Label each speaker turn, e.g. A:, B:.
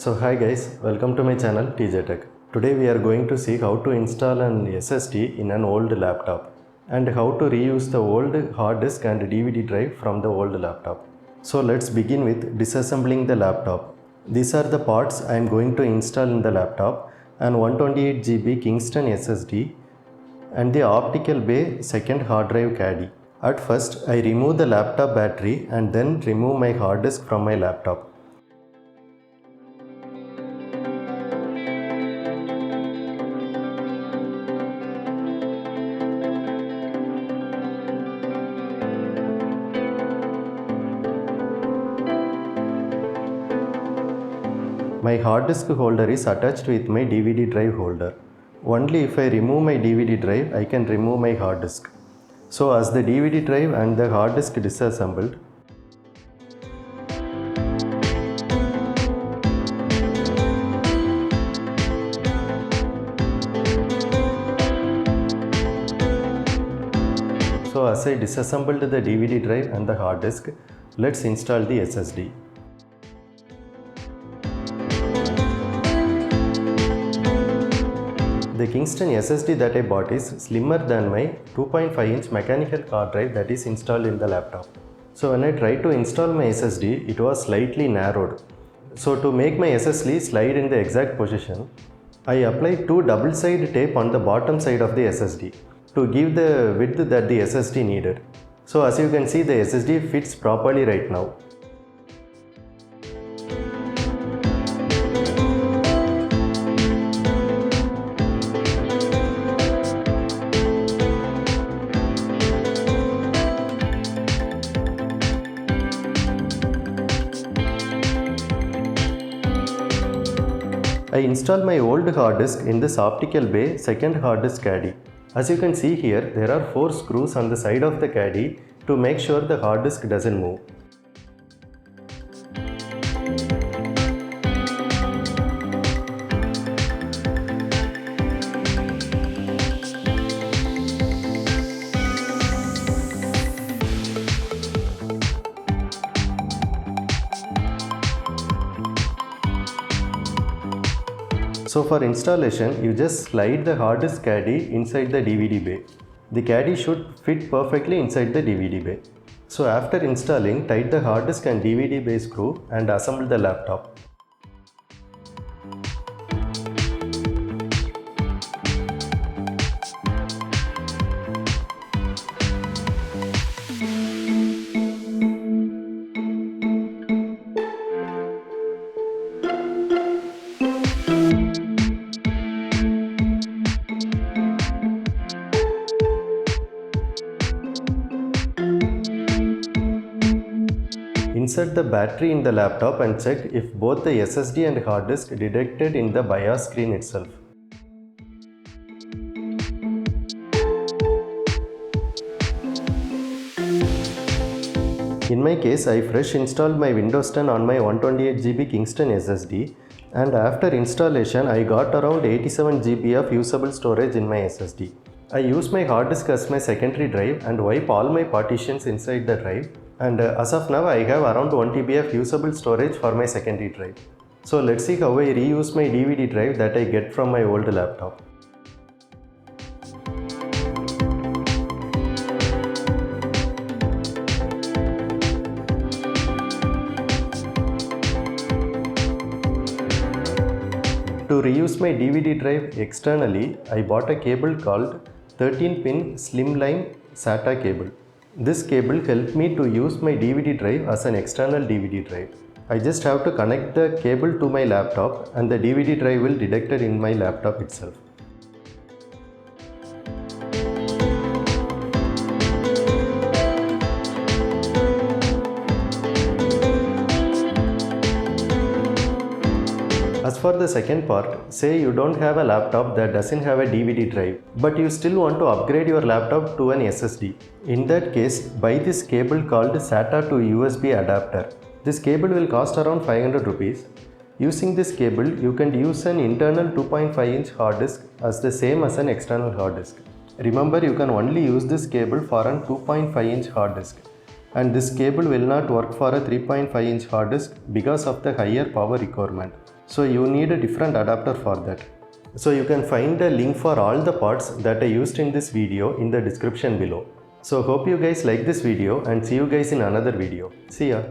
A: So hi guys, welcome to my channel TJ Tech. Today we are going to see how to install an SSD in an old laptop and how to reuse the old hard disk and DVD drive from the old laptop. So let's begin with disassembling the laptop. These are the parts I am going to install in the laptop: an 128 GB Kingston SSD and the optical bay second hard drive caddy. At first I remove the laptop battery and then remove my hard disk from my laptop. My hard disk holder is attached with my DVD drive holder. Only if I remove my DVD drive, I can remove my hard disk. So as the DVD drive and the hard disk disassembled, so as I disassembled the DVD drive and the hard disk, let's install the SSD. The Kingston SSD that I bought is slimmer than my 2.5-inch mechanical hard drive that is installed in the laptop. So when I tried to install my SSD, it was slightly narrowed. So to make my SSD slide in the exact position, I applied two double-sided tape on the bottom side of the SSD to give the width that the SSD needed. So as you can see, the SSD fits properly right now. I installed my old hard disk in this optical bay second hard disk caddy. As you can see here, there are 4 screws on the side of the caddy to make sure the hard disk doesn't move. So for installation, you just slide the hard disk caddy inside the DVD bay. The caddy should fit perfectly inside the DVD bay. So after installing, tight the hard disk and DVD bay screw and assemble the laptop. Insert the battery in the laptop and check if both the SSD and hard disk detected in the BIOS screen itself. In my case, I fresh installed my Windows 10 on my 128 GB Kingston SSD, and after installation I got around 87 GB of usable storage in my SSD. I use my hard disk as my secondary drive and wipe all my partitions inside the drive, and as of now I have around 1 TB of usable storage for my secondary drive. So let's see how I reuse my DVD drive that I get from my old laptop. To reuse my DVD drive externally, I bought a cable called 13-pin slimline SATA cable. This cable helped me to use my DVD drive as an external DVD drive. I just have to connect the cable to my laptop and the DVD drive will detect it in my laptop itself. As for the second part, say you don't have a laptop that doesn't have a DVD drive, but you still want to upgrade your laptop to an SSD. In that case, buy this cable called SATA to USB adapter. This cable will cost around 500 rupees. Using this cable, you can use an internal 2.5-inch hard disk as the same as an external hard disk. Remember, you can only use this cable for an 2.5-inch hard disk. And this cable will not work for a 3.5-inch hard disk because of the higher power requirement. So you need a different adapter for that. So you can find the link for all the parts that I used in this video in the description below. So hope you guys like this video and see you guys in another video. See ya.